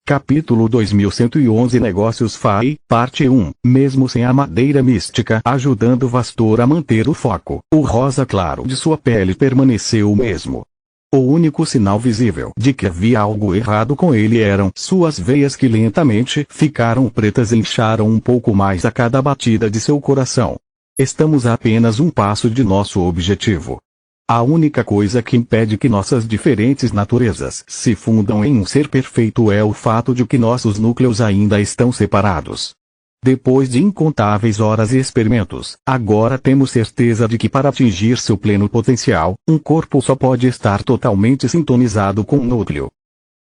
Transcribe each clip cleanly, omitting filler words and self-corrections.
Capítulo 2111 Negócios FAI, Parte 1. Mesmo sem a madeira mística ajudando Vastor a manter o foco, o rosa claro de sua pele permaneceu o mesmo. O único sinal visível de que havia algo errado com ele eram suas veias que lentamente ficaram pretas e incharam um pouco mais a cada batida de seu coração. Estamos a apenas um passo de nosso objetivo. A única coisa que impede que nossas diferentes naturezas se fundam em um ser perfeito é o fato de que nossos núcleos ainda estão separados. Depois de incontáveis horas e experimentos, agora temos certeza de que para atingir seu pleno potencial, um corpo só pode estar totalmente sintonizado com o núcleo.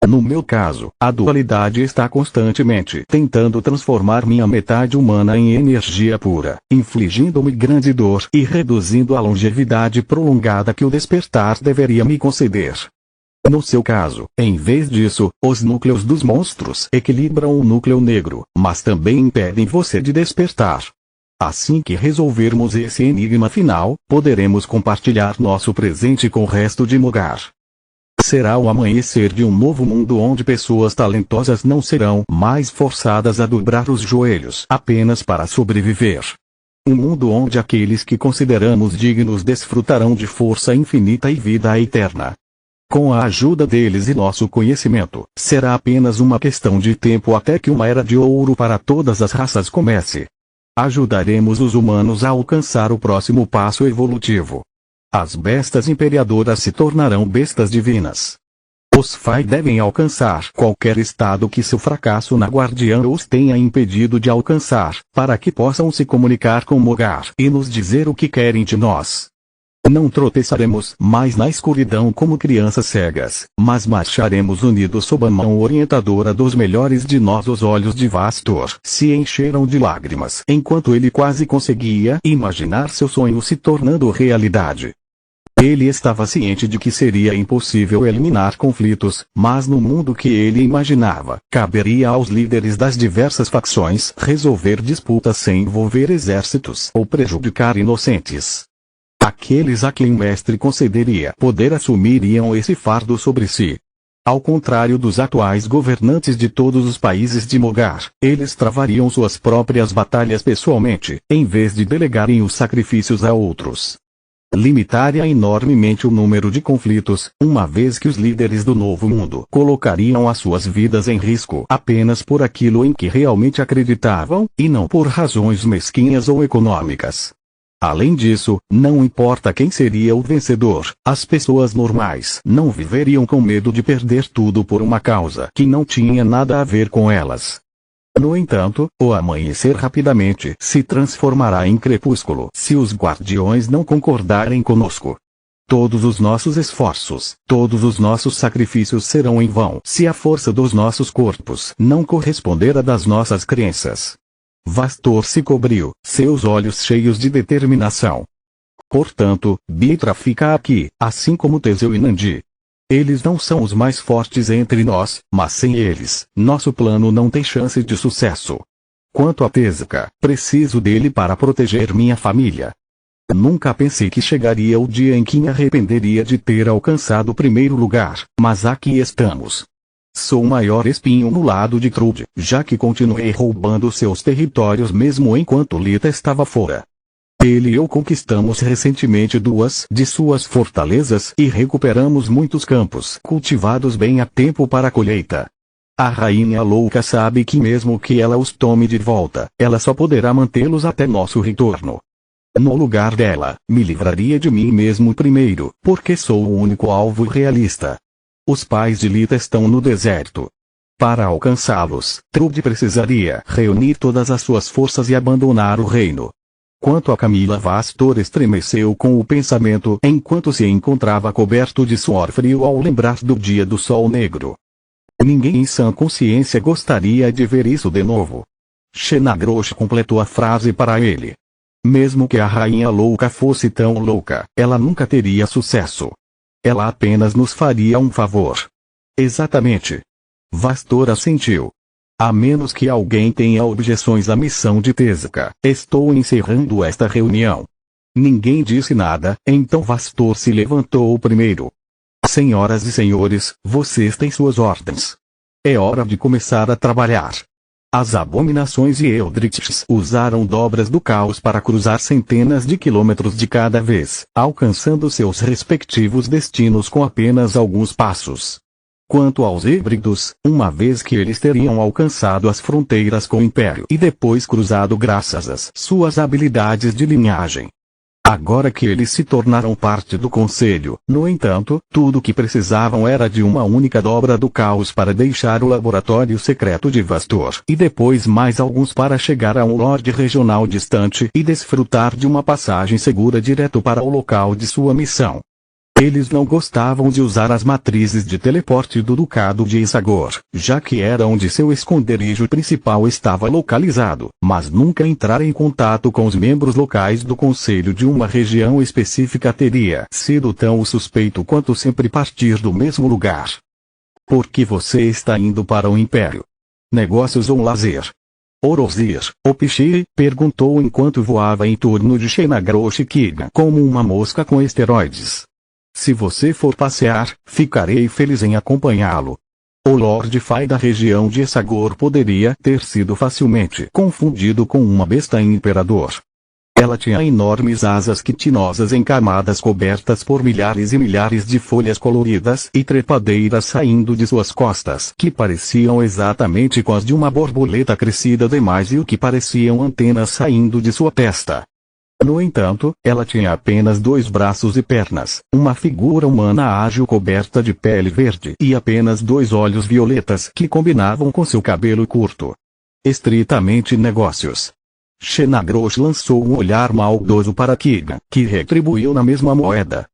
No meu caso, a dualidade está constantemente tentando transformar minha metade humana em energia pura, infligindo-me grande dor e reduzindo a longevidade prolongada que o despertar deveria me conceder. No seu caso, em vez disso, os núcleos dos monstros equilibram o núcleo negro, mas também impedem você de despertar. Assim que resolvermos esse enigma final, poderemos compartilhar nosso presente com o resto de Mogar. Será o amanhecer de um novo mundo onde pessoas talentosas não serão mais forçadas a dobrar os joelhos apenas para sobreviver. Um mundo onde aqueles que consideramos dignos desfrutarão de força infinita e vida eterna. Com a ajuda deles e nosso conhecimento, será apenas uma questão de tempo até que uma era de ouro para todas as raças comece. Ajudaremos os humanos a alcançar o próximo passo evolutivo. As bestas imperadoras se tornarão bestas divinas. Os Fai devem alcançar qualquer estado que seu fracasso na Guardiã os tenha impedido de alcançar, para que possam se comunicar com Mogar e nos dizer o que querem de nós. Não tropeçaremos mais na escuridão como crianças cegas, mas marcharemos unidos sob a mão orientadora dos melhores de nós. Os olhos de Vastor se encheram de lágrimas enquanto ele quase conseguia imaginar seu sonho se tornando realidade. Ele estava ciente de que seria impossível eliminar conflitos, mas no mundo que ele imaginava, caberia aos líderes das diversas facções resolver disputas sem envolver exércitos ou prejudicar inocentes. Aqueles a quem o mestre concederia poder assumiriam esse fardo sobre si. Ao contrário dos atuais governantes de todos os países de Mogar, eles travariam suas próprias batalhas pessoalmente, em vez de delegarem os sacrifícios a outros. Limitaria enormemente o número de conflitos, uma vez que os líderes do novo mundo colocariam as suas vidas em risco apenas por aquilo em que realmente acreditavam, e não por razões mesquinhas ou econômicas. Além disso, não importa quem seria o vencedor, as pessoas normais não viveriam com medo de perder tudo por uma causa que não tinha nada a ver com elas. No entanto, o amanhecer rapidamente se transformará em crepúsculo se os guardiões não concordarem conosco. Todos os nossos esforços, todos os nossos sacrifícios serão em vão se a força dos nossos corpos não corresponder à das nossas crenças. Vastor se cobriu, seus olhos cheios de determinação. Portanto, Bitra fica aqui, assim como Teseu e Nandi. Eles não são os mais fortes entre nós, mas sem eles, nosso plano não tem chance de sucesso. Quanto a Tezuka, preciso dele para proteger minha família. Nunca pensei que chegaria o dia em que me arrependeria de ter alcançado o primeiro lugar, mas aqui estamos. Sou o maior espinho no lado de Trude, já que continuei roubando seus territórios mesmo enquanto Lita estava fora. Ele e eu conquistamos recentemente duas de suas fortalezas e recuperamos muitos campos cultivados bem a tempo para a colheita. A rainha louca sabe que mesmo que ela os tome de volta, ela só poderá mantê-los até nosso retorno. No lugar dela, me livraria de mim mesmo primeiro, porque sou o único alvo realista. Os pais de Lita estão no deserto. Para alcançá-los, Trude precisaria reunir todas as suas forças e abandonar o reino. Quanto a Camila, Vastor estremeceu com o pensamento enquanto se encontrava coberto de suor frio ao lembrar do dia do sol negro. Ninguém em sã consciência gostaria de ver isso de novo. Shenagrosh completou a frase para ele. Mesmo que a rainha louca fosse tão louca, ela nunca teria sucesso. Ela apenas nos faria um favor. Exatamente. Vastor assentiu. A menos que alguém tenha objeções à missão de Tezuka, estou encerrando esta reunião. Ninguém disse nada, então Vastor se levantou primeiro. Senhoras e senhores, vocês têm suas ordens. É hora de começar a trabalhar. As abominações e Eldritches usaram dobras do caos para cruzar centenas de quilômetros de cada vez, alcançando seus respectivos destinos com apenas alguns passos. Quanto aos híbridos, uma vez que eles teriam alcançado as fronteiras com o Império e depois cruzado graças às suas habilidades de linhagem. Agora que eles se tornaram parte do Conselho, no entanto, tudo o que precisavam era de uma única dobra do caos para deixar o laboratório secreto de Vastor, e depois mais alguns para chegar a um lorde regional distante e desfrutar de uma passagem segura direto para o local de sua missão. Eles não gostavam de usar as matrizes de teleporte do Ducado de Isagor, já que era onde seu esconderijo principal estava localizado, mas nunca entrar em contato com os membros locais do conselho de uma região específica teria sido tão suspeito quanto sempre partir do mesmo lugar. Por que você está indo para o Império? Negócios ou lazer? Orozir, o Pichi, perguntou enquanto voava em torno de Shenagrosh Kiga como uma mosca com esteroides. Se você for passear, ficarei feliz em acompanhá-lo. O Lord Fai da região de Essagor poderia ter sido facilmente confundido com uma besta imperador. Ela tinha enormes asas quitinosas em camadas cobertas por milhares e milhares de folhas coloridas e trepadeiras saindo de suas costas que pareciam exatamente com as de uma borboleta crescida demais e o que pareciam antenas saindo de sua testa. No entanto, ela tinha apenas 2 braços e pernas, uma figura humana ágil coberta de pele verde e apenas 2 olhos violetas que combinavam com seu cabelo curto. Estritamente negócios. Shenagrosh lançou um olhar maldoso para Kiga, que retribuiu na mesma moeda.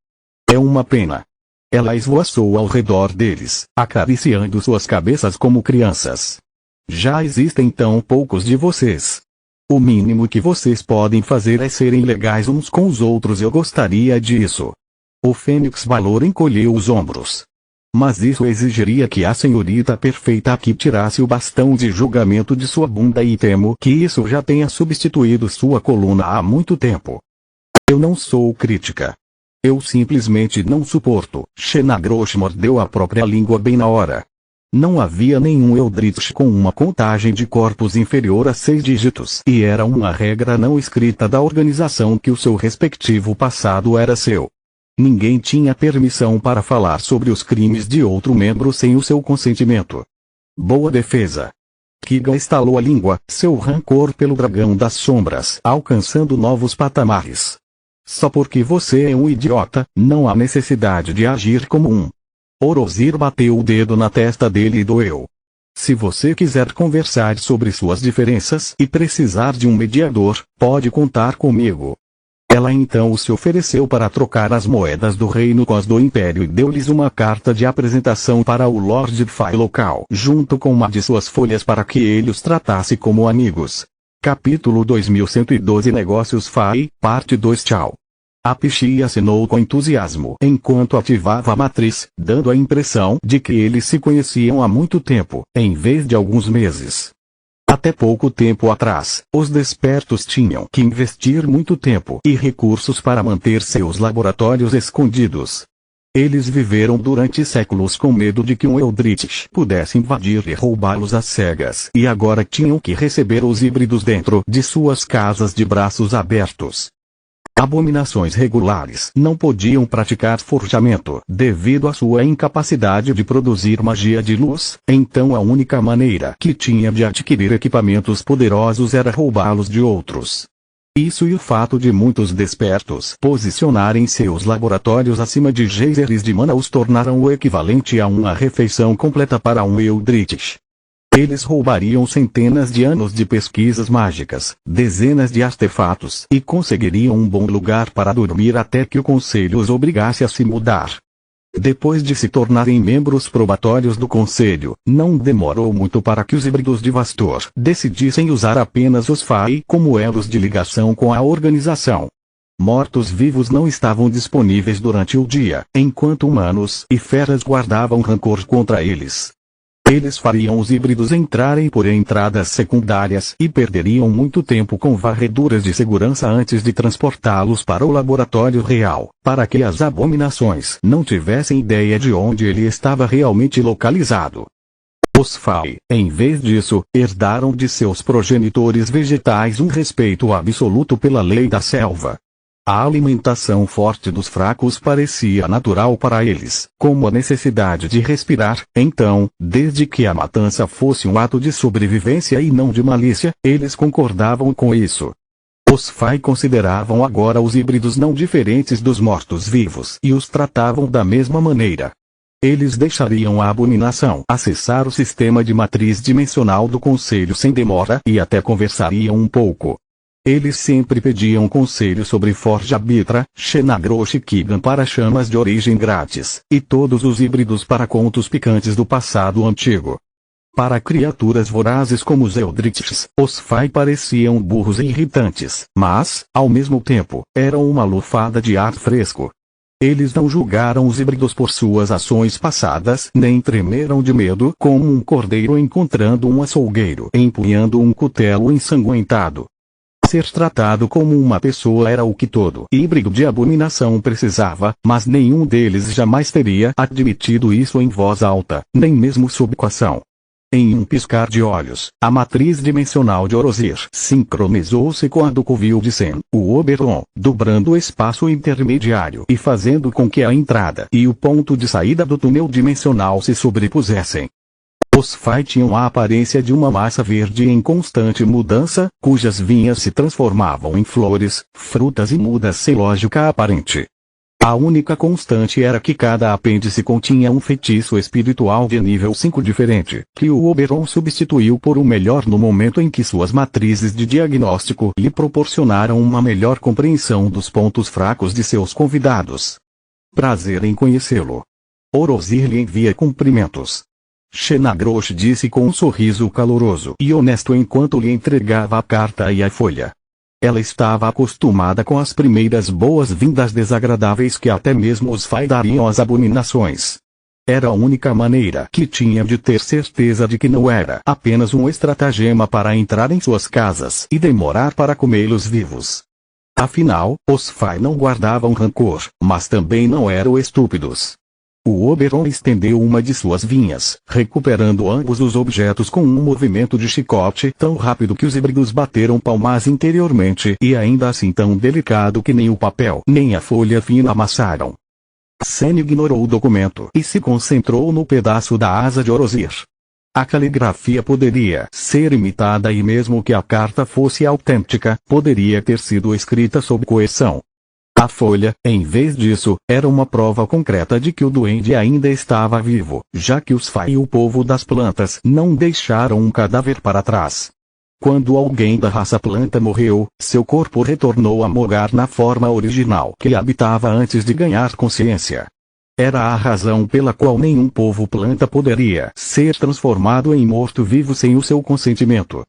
É uma pena. Ela esvoaçou ao redor deles, acariciando suas cabeças como crianças. Já existem tão poucos de vocês. O mínimo que vocês podem fazer é serem legais uns com os outros. Eu gostaria disso. O Fênix Valor encolheu os ombros. Mas isso exigiria que a senhorita perfeita aqui tirasse o bastão de julgamento de sua bunda e temo que isso já tenha substituído sua coluna há muito tempo. Eu não sou crítica. Eu simplesmente não suporto. Shenagrosh mordeu a própria língua bem na hora. Não havia nenhum Eldritch com uma contagem de corpos inferior a 6 dígitos. E era uma regra não escrita da organização que o seu respectivo passado era seu. Ninguém tinha permissão para falar sobre os crimes de outro membro sem o seu consentimento. Boa defesa. Kiga estalou a língua, seu rancor pelo dragão das sombras alcançando novos patamares. Só porque você é um idiota, não há necessidade de agir como um. Orozir bateu o dedo na testa dele e doeu. Se você quiser conversar sobre suas diferenças e precisar de um mediador, pode contar comigo. Ela então se ofereceu para trocar as moedas do reino com as do Império e deu-lhes uma carta de apresentação para o Lord Fai local, junto com uma de suas folhas para que ele os tratasse como amigos. Capítulo 2112 Negócios Fai, Parte 2 Tchau. A Pichi assinou com entusiasmo enquanto ativava a matriz, dando a impressão de que eles se conheciam há muito tempo, em vez de alguns meses. Até pouco tempo atrás, os despertos tinham que investir muito tempo e recursos para manter seus laboratórios escondidos. Eles viveram durante séculos com medo de que um Eldritch pudesse invadir e roubá-los às cegas, e agora tinham que receber os híbridos dentro de suas casas de braços abertos. Abominações regulares não podiam praticar forjamento devido à sua incapacidade de produzir magia de luz, então a única maneira que tinha de adquirir equipamentos poderosos era roubá-los de outros. Isso e o fato de muitos despertos posicionarem seus laboratórios acima de geysers de mana os tornaram o equivalente a uma refeição completa para um Eldritch. Eles roubariam centenas de anos de pesquisas mágicas, dezenas de artefatos e conseguiriam um bom lugar para dormir até que o conselho os obrigasse a se mudar. Depois de se tornarem membros probatórios do conselho, não demorou muito para que os híbridos de Vastor decidissem usar apenas os Fai como elos de ligação com a organização. Mortos-vivos não estavam disponíveis durante o dia, enquanto humanos e feras guardavam rancor contra eles. Eles fariam os híbridos entrarem por entradas secundárias e perderiam muito tempo com varreduras de segurança antes de transportá-los para o laboratório real, para que as abominações não tivessem ideia de onde ele estava realmente localizado. Os Fai, em vez disso, herdaram de seus progenitores vegetais um respeito absoluto pela lei da selva. A alimentação forte dos fracos parecia natural para eles, como a necessidade de respirar. Então, desde que a matança fosse um ato de sobrevivência e não de malícia, eles concordavam com isso. Os Fai consideravam agora os híbridos não diferentes dos mortos-vivos e os tratavam da mesma maneira. Eles deixariam a abominação acessar o sistema de matriz dimensional do Conselho sem demora e até conversariam um pouco. Eles sempre pediam conselho sobre Forja Bitra, Shenagrosh e Kigan para chamas de origem grátis, e todos os híbridos para contos picantes do passado antigo. Para criaturas vorazes como os Eldritches, os Fai pareciam burros e irritantes, mas, ao mesmo tempo, eram uma lufada de ar fresco. Eles não julgaram os híbridos por suas ações passadas, nem tremeram de medo como um cordeiro encontrando um açougueiro empunhando um cutelo ensanguentado. Ser tratado como uma pessoa era o que todo híbrido de abominação precisava, mas nenhum deles jamais teria admitido isso em voz alta, nem mesmo sob coação. Em um piscar de olhos, a matriz dimensional de Orosir sincronizou-se com a do covil de Sen, o Oberon, dobrando o espaço intermediário e fazendo com que a entrada e o ponto de saída do túnel dimensional se sobrepusessem. Os Fai tinham a aparência de uma massa verde em constante mudança, cujas vinhas se transformavam em flores, frutas e mudas sem lógica aparente. A única constante era que cada apêndice continha um feitiço espiritual de nível 5 diferente, que o Oberon substituiu por um melhor no momento em que suas matrizes de diagnóstico lhe proporcionaram uma melhor compreensão dos pontos fracos de seus convidados. Prazer em conhecê-lo. Orosir lhe envia cumprimentos. Shenagrosh disse com um sorriso caloroso e honesto enquanto lhe entregava a carta e a folha. Ela estava acostumada com as primeiras boas-vindas desagradáveis que até mesmo os Fai dariam às abominações. Era a única maneira que tinha de ter certeza de que não era apenas um estratagema para entrar em suas casas e demorar para comê-los vivos. Afinal, os Fai não guardavam rancor, mas também não eram estúpidos. O Oberon estendeu uma de suas vinhas, recuperando ambos os objetos com um movimento de chicote tão rápido que os híbridos bateram palmas interiormente e ainda assim tão delicado que nem o papel nem a folha fina amassaram. Sen ignorou o documento e se concentrou no pedaço da asa de Orosir. A caligrafia poderia ser imitada e mesmo que a carta fosse autêntica, poderia ter sido escrita sob coerção. A folha, em vez disso, era uma prova concreta de que o duende ainda estava vivo, já que os Fai e o povo das plantas não deixaram um cadáver para trás. Quando alguém da raça planta morreu, seu corpo retornou a morar na forma original que habitava antes de ganhar consciência. Era a razão pela qual nenhum povo planta poderia ser transformado em morto-vivo sem o seu consentimento.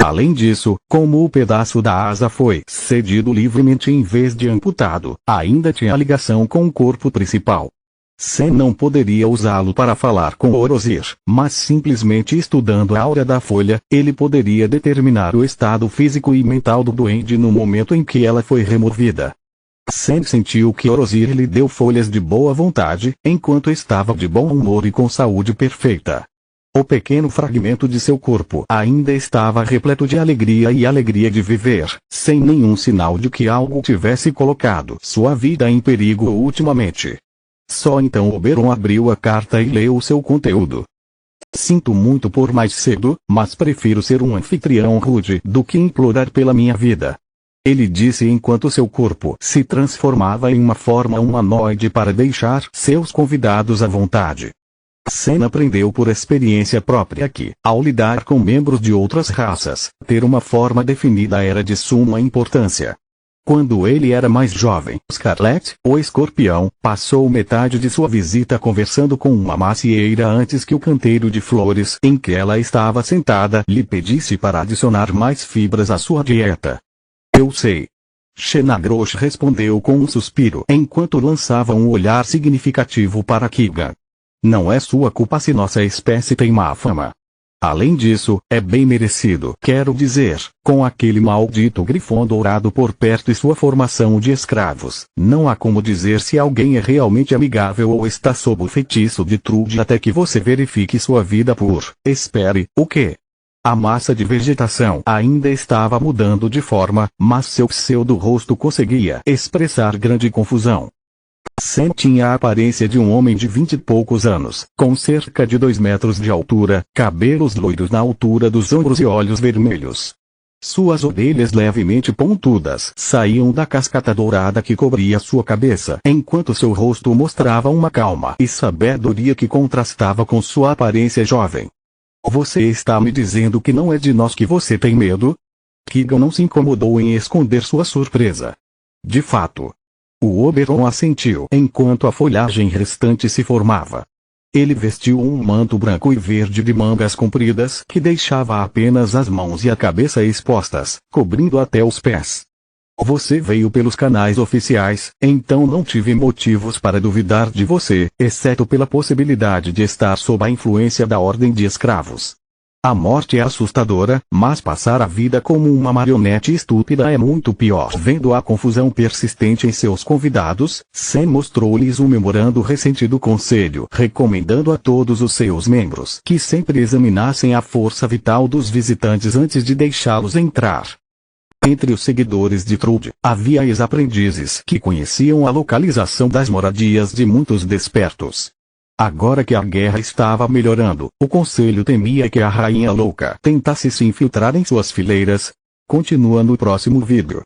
Além disso, como o pedaço da asa foi cedido livremente em vez de amputado, ainda tinha ligação com o corpo principal. Sen não poderia usá-lo para falar com Orosir, mas simplesmente estudando a aura da folha, ele poderia determinar o estado físico e mental do duende no momento em que ela foi removida. Sen sentiu que Orosir lhe deu folhas de boa vontade, enquanto estava de bom humor e com saúde perfeita. O pequeno fragmento de seu corpo ainda estava repleto de alegria e alegria de viver, sem nenhum sinal de que algo tivesse colocado sua vida em perigo ultimamente. Só então Oberon abriu a carta e leu o seu conteúdo. Sinto muito por mais cedo, mas prefiro ser um anfitrião rude do que implorar pela minha vida. Ele disse enquanto seu corpo se transformava em uma forma humanoide para deixar seus convidados à vontade. Sen aprendeu por experiência própria que, ao lidar com membros de outras raças, ter uma forma definida era de suma importância. Quando ele era mais jovem, Scarlet, o escorpião, passou metade de sua visita conversando com uma macieira antes que o canteiro de flores em que ela estava sentada lhe pedisse para adicionar mais fibras à sua dieta. Eu sei. Shenagrosh respondeu com um suspiro enquanto lançava um olhar significativo para Kigan. Não é sua culpa se nossa espécie tem má fama. Além disso, é bem merecido. Quero dizer, com aquele maldito grifão dourado por perto e sua formação de escravos, não há como dizer se alguém é realmente amigável ou está sob o feitiço de Trude até que você verifique sua vida por, espere, o quê? A massa de vegetação ainda estava mudando de forma, mas seu pseudo-rosto conseguia expressar grande confusão. Sam tinha a aparência de um homem de 20 e poucos anos, com cerca de 2 metros de altura, cabelos loiros na altura dos ombros e olhos vermelhos. Suas orelhas levemente pontudas saíam da cascata dourada que cobria sua cabeça, enquanto seu rosto mostrava uma calma e sabedoria que contrastava com sua aparência jovem. Você está me dizendo que não é de nós que você tem medo? Keegan não se incomodou em esconder sua surpresa. De fato. O Oberon assentiu enquanto a folhagem restante se formava. Ele vestiu um manto branco e verde de mangas compridas que deixava apenas as mãos e a cabeça expostas, cobrindo até os pés. Você veio pelos canais oficiais, então não tive motivos para duvidar de você, exceto pela possibilidade de estar sob a influência da Ordem de Escravos. A morte é assustadora, mas passar a vida como uma marionete estúpida é muito pior. Vendo a confusão persistente em seus convidados, Sam mostrou-lhes um memorando recente do conselho, recomendando a todos os seus membros que sempre examinassem a força vital dos visitantes antes de deixá-los entrar. Entre os seguidores de Trude, havia ex-aprendizes que conheciam a localização das moradias de muitos despertos. Agora que a guerra estava melhorando, o conselho temia que a rainha louca tentasse se infiltrar em suas fileiras. Continua no próximo vídeo.